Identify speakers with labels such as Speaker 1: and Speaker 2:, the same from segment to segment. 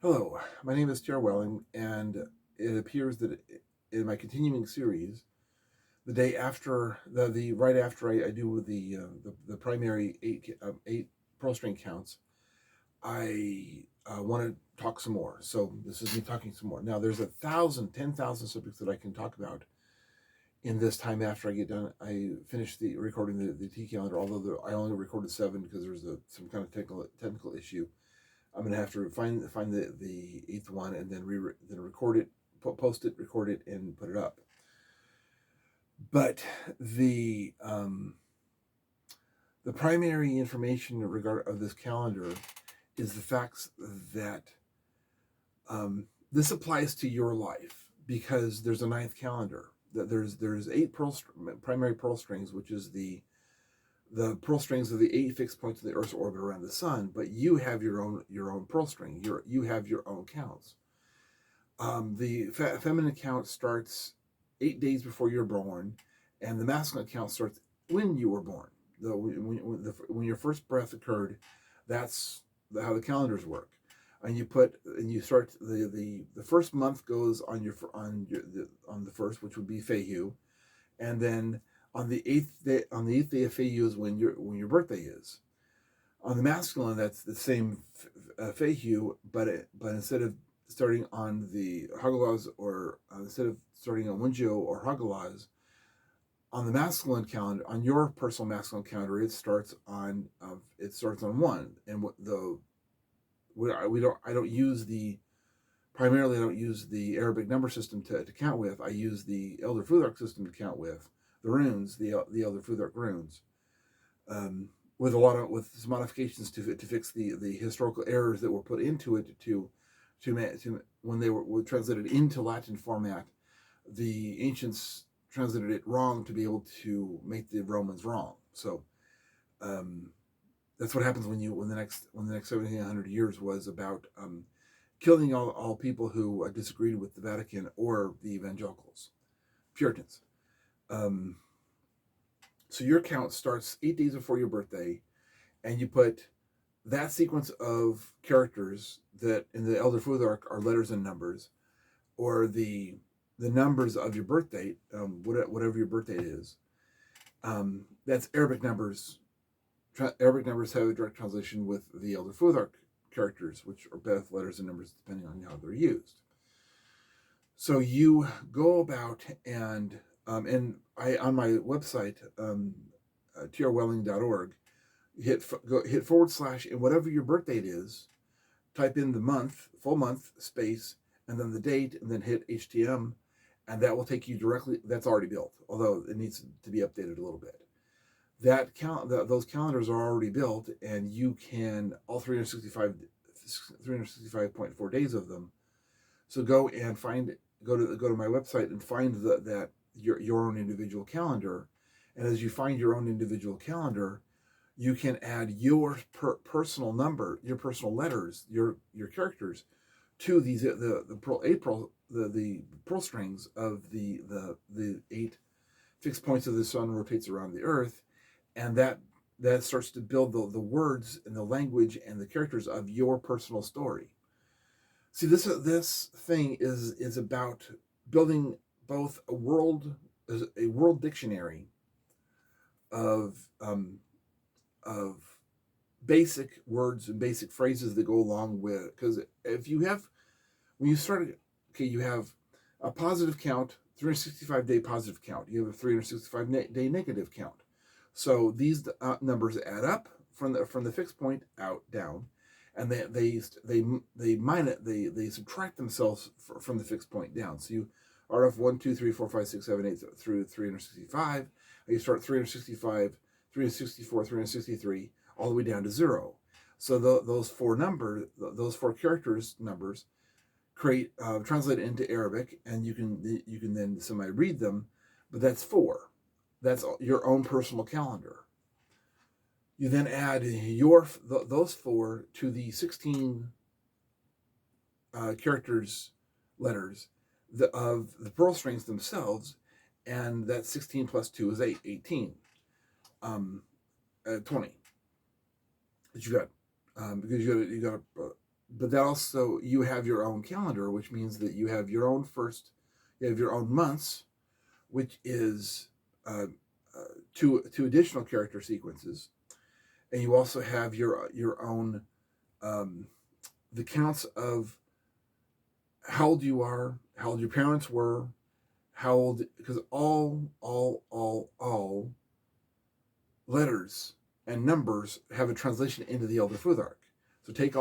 Speaker 1: Hello, my name is T.R. Welling, and it appears that in my continuing series, the day after the right after I do the primary eight pearl string counts, I want to talk some more. So this is me talking some more. Now there's 10,000 subjects that I can talk about in this time after I get done. I finish the recording the T calendar, although I only recorded seven because there's some kind of technical issue. I'm gonna have to find the eighth one and then record it, post it, record it, and put it up. But the primary information in regard of this calendar is the facts that this applies to your life because there's a ninth calendar. That there's eight primary pearl strings, which is the pearl strings of the eight fixed points of the Earth's orbit around the sun, but you have your own pearl string. You have your own counts. The feminine count starts 8 days before you're born, and the masculine count starts when you were born. When your first breath occurred, that's how the calendars work. And you start the first month goes on the first, which would be Fehu, and then on the eighth day of Fehu is when your birthday is. On the masculine, that's the same Fehu, but instead of starting on the Hagalaz or instead of starting on Winjo or Hagalaz, on the masculine calendar, on your personal masculine calendar, it starts on one, and I don't use the Arabic number system to count with. I use the Elder Futhark system to count with the runes, the Elder Futhark runes, with some modifications to fix the historical errors that were put into it to when they were translated into Latin format. The ancients translated it wrong to be able to make the Romans wrong. So that's what happens when the next 1700 years was about killing all people who disagreed with the Vatican or the evangelicals, Puritans. Um, so your count starts 8 days before your birthday, and you put that sequence of characters that in the Elder Futhark are letters and numbers, or the numbers of your birth date, whatever your birth date is. That's Arabic numbers. Arabic numbers have a direct translation with the Elder Futhark characters, which are both letters and numbers depending on how they're used. So you go about and I on my website trwelling.org, hit forward slash and whatever your birth date is, type in the month, full month space, and then the date, and then hit HTM, and that will take you directly. That's already built, although it needs to be updated a little bit. Those calendars are already built, and you can all 365.4 days of them. So go to my website and find your own individual calendar, and as you find your own individual calendar, you can add your personal number, your personal letters, your characters to these the pearl strings of the eight fixed points of the sun rotates around the earth, and that starts to build the words and the language and the characters of your personal story. See, this thing is about building both a world dictionary of of basic words and basic phrases that go along with, because if you have when you start, okay, you have a positive count, 365-day positive count. You have a 365-day negative count. So these numbers add up from the fixed point out down, and they subtract themselves from the fixed point down. So you are of 1, 2, 3, 4, 5, 6, 7, 8 through 365. You start 365, 364, 363, all the way down to 0. So those four characters numbers create translate it into Arabic, and you can then semi read them. But that's 4. That's your own personal calendar. You then add those 4 to the 16 characters, letters of the pearl strings themselves, and that 16 plus 2 is 18. 20 that you got, because you got but that also, you have your own calendar, which means that you have your own months, which is uh, two additional character sequences, and you also have your own the counts of how old you are, how old your parents were, how old, because all letters and numbers have a translation into the Elder Futhark. So take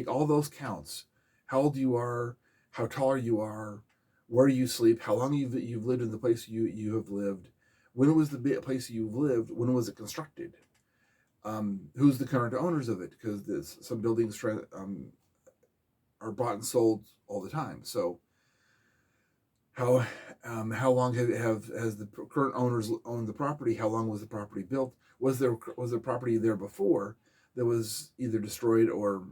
Speaker 1: all those counts, how old you are, how tall you are, where you sleep, how long you've lived in the place you have lived, when was the place you've lived, when was it constructed, who's the current owners of it, because some buildings are bought and sold all the time. So how long has the current owners owned the property? How long was the property built? Was there property there before that was either destroyed or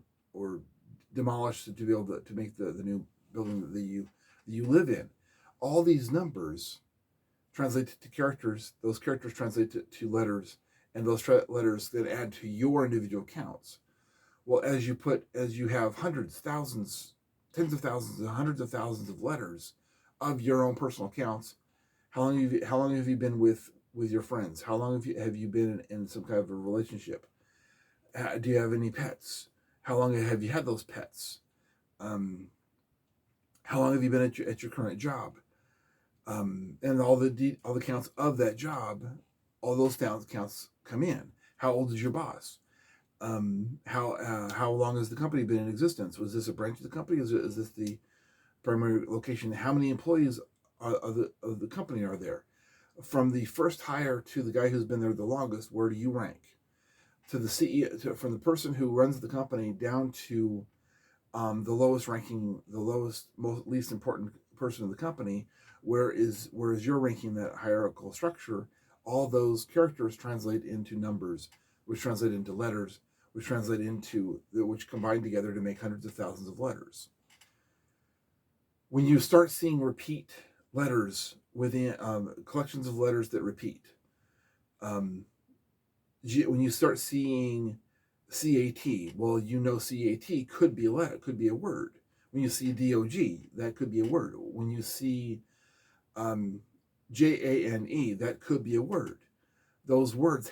Speaker 1: demolished to be able to make the new building that you live in? All these numbers translate to characters. Those characters translate to letters, and those letters then add to your individual counts. Well, as you have hundreds, thousands, tens of thousands, and hundreds of thousands of letters of your own personal accounts, how long have you been with your friends? How long have you been in some kind of a relationship? Do you have any pets? How long have you had those pets? How long have you been at your current job? And all the counts of that job, all those counts come in. How old is your boss? How long has the company been in existence? Was this a branch of the company? Is this the primary location? How many employees of the company are there? From the first hire to the guy who's been there the longest, where do you rank? To the CEO, from the person who runs the company down to the lowest ranking, least important person in the company, where is your ranking in that hierarchical structure? All those characters translate into numbers, which translate into letters, which combine together to make hundreds of thousands of letters. When you start seeing repeat letters within collections of letters that repeat, when you start seeing CAT, well, CAT could be a letter, could be a word. When you see DOG, that could be a word. When you see JANE, that could be a word. Those words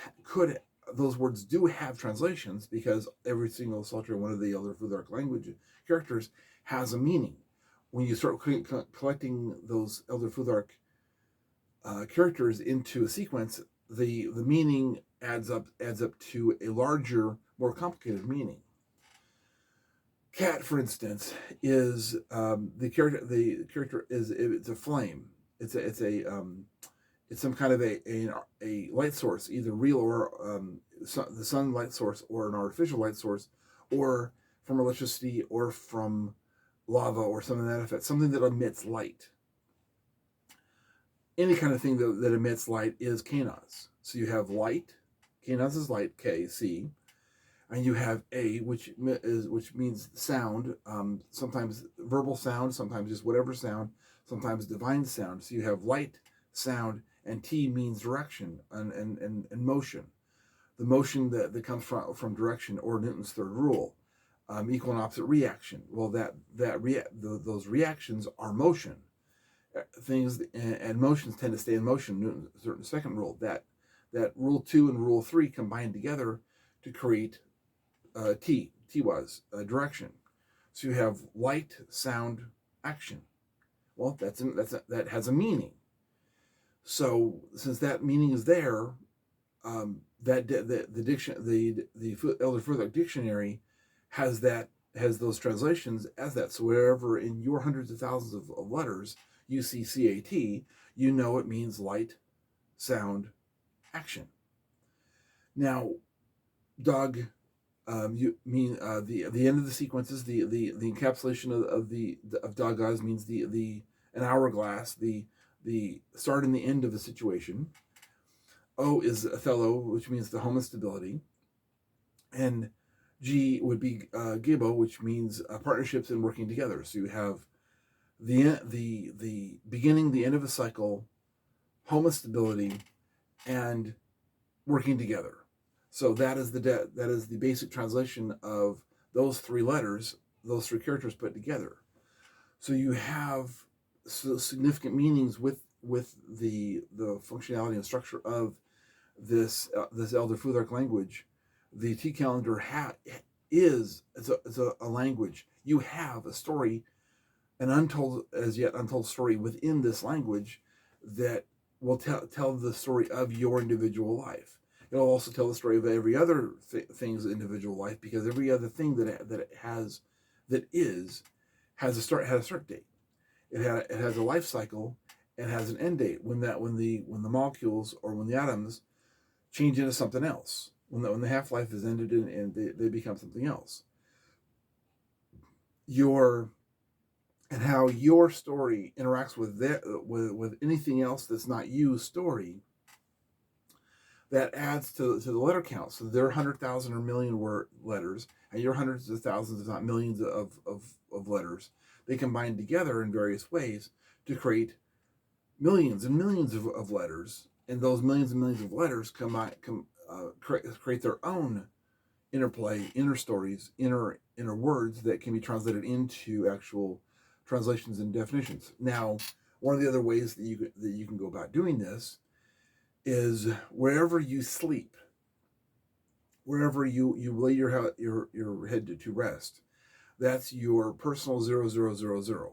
Speaker 1: do have translations, because every single solitary one of the Elder Futhark language characters has a meaning. When you start collecting those Elder Futhark characters into a sequence, the meaning adds up to a larger, more complicated meaning. Cat, for instance, is the character. The character it's a flame. It's some kind of a light source, either real or the sun light source, or an artificial light source, or from electricity, or from lava, or something to that effect. Something that emits light. Any kind of thing that emits light is Kanaz. So you have light. Kanaz is light, K, C. And you have A, which means sound, sometimes verbal sound, sometimes just whatever sound, sometimes divine sound. So you have light, sound, and T means direction and motion. The motion that comes from direction, or Newton's third rule, equal and opposite reaction. Well, those reactions are motion. Things and motions tend to stay in motion. Newton's second rule, that rule 2 and rule 3 combine together to create T was direction. So you have light, sound, action. Well, that has a meaning. So since that meaning is there, the Elder Futhark dictionary has those translations as that. So wherever in your hundreds of thousands of letters you see CAT, you know it means light, sound, action. Now, dog. You mean the end of the sequences, the encapsulation of Dagaz means an hourglass, the start and the end of the situation. O is Othello, which means the home and stability, and G would be Gebo, which means partnerships and working together. So you have the beginning, the end of a cycle, home and stability, and working together. So that is the basic translation of those three letters, those three characters put together. So you have significant meanings with the functionality and structure of this Elder Futhark language. The T calendar is a language. You have a story, an as yet untold story within this language that will tell the story of your individual life. It'll also tell the story of every other thing's individual life, because every other thing that has a start date. It has a life cycle. It has an end date when the molecules, or when the atoms change into something else. When the half-life is ended and they become something else. And how your story interacts with anything else that's not you's story, that adds to the letter count. So there are 100,000 or million letters, and your hundreds of thousands, if not millions of letters. They combine together in various ways to create millions and millions of letters, and those millions and millions of letters create their own interplay, inner stories, inner words that can be translated into actual translations and definitions. Now, one of the other ways that you can go about doing this is wherever you sleep, wherever you lay your head to rest, that's your personal 0000.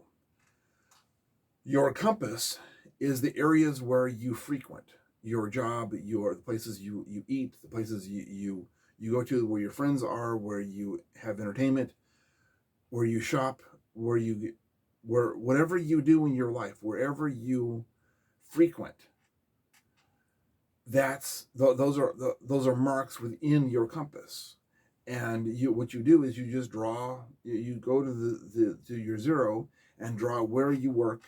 Speaker 1: Your compass is the areas where you frequent, your job, the places you eat, the places you go to, where your friends are, where you have entertainment, where you shop, whatever you do in your life, wherever you frequent, those are marks within your compass. And what you do is you just draw. You go to your zero and draw where you work,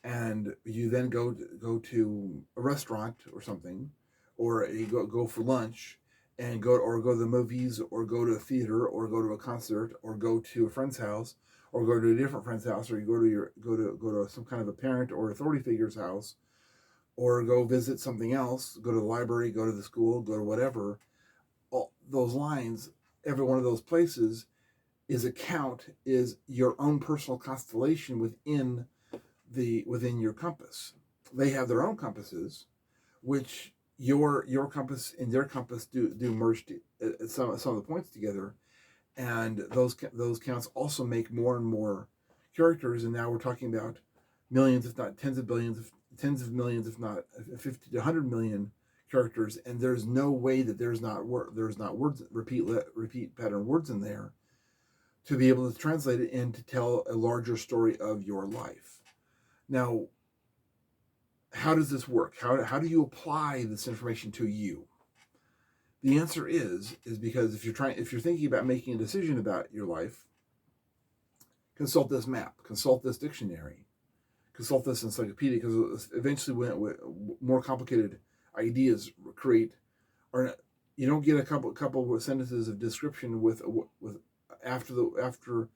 Speaker 1: and you then go to a restaurant or something, or you go for lunch, and go to the movies, or go to a theater, or go to a concert, or go to a friend's house, or go to a different friend's house, or you go to some kind of a parent or authority figure's house, or go visit something else, go to the library, go to the school, go to whatever. All those lines, every one of those places is your own personal constellation within your compass. They have their own compasses, which your compass and their compass do merge some of the points together, and those counts also make more and more characters. And now we're talking about millions, if not tens of millions, if not 50 to 100 million characters, and there's no way that there's not words, repeat pattern words in there, to be able to translate it and to tell a larger story of your life. Now, how does this work? How do you apply this information to you? The answer is because if you're thinking about making a decision about your life, consult this map, consult this dictionary, consult this encyclopedia, because eventually when more complicated ideas you don't get a couple of sentences of description with after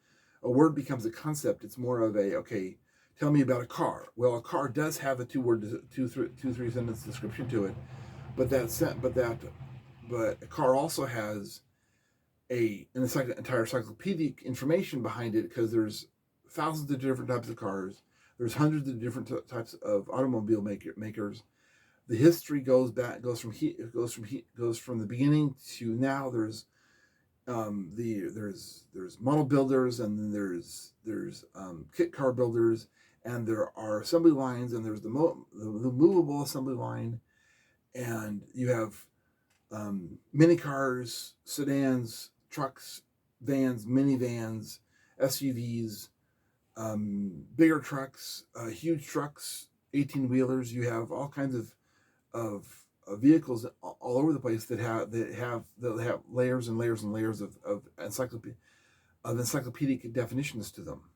Speaker 1: a word becomes a concept. It's more of okay, tell me about a car. Well, a car does have a two, three sentence description to it, but a car also has an entire encyclopedic information behind it, because there's thousands of different types of cars. There's hundreds of different types of automobile makers. The history goes from the beginning to now. There's model builders, and then there's kit car builders, and there are assembly lines, and there's the movable assembly line, and you have mini cars, sedans, trucks, vans, minivans, SUVs, bigger trucks, huge trucks, 18-wheelers. You have all kinds of vehicles all over the place that have layers and layers and layers of encyclopedic definitions to them.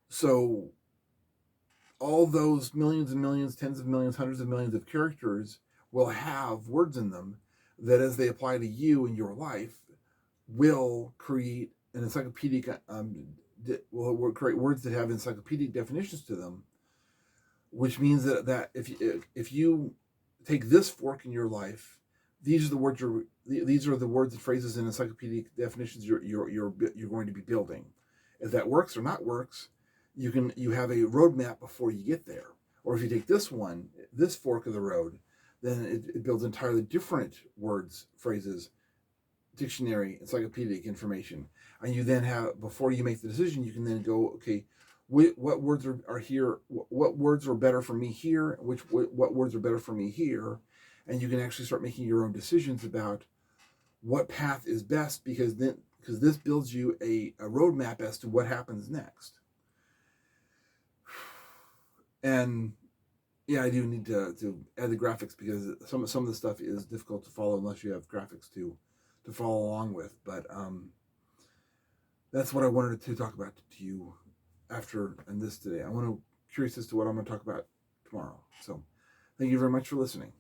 Speaker 1: So all those millions and millions, tens of millions, hundreds of millions of characters will have words in them that, as they apply to you in your life, will create an encyclopedic will create words that have encyclopedic definitions to them, which means that if you take this fork in your life, these are the words these are the words and phrases and encyclopedic definitions you're going to be building. If that works or not works, you have a roadmap before you get there. Or if you take this fork of the road, then it builds entirely different words, phrases, dictionary, encyclopedic information. And you then have, before you make the decision, you can then go, okay, what words are here? What words are better for me here? What words are better for me here? And you can actually start making your own decisions about what path is best, because this builds you a roadmap as to what happens next. And yeah, I do need to add the graphics, because some of the stuff is difficult to follow unless you have graphics to follow along with. But that's what I wanted to talk about to you and this today. Curious as to what I'm going to talk about tomorrow. So thank you very much for listening.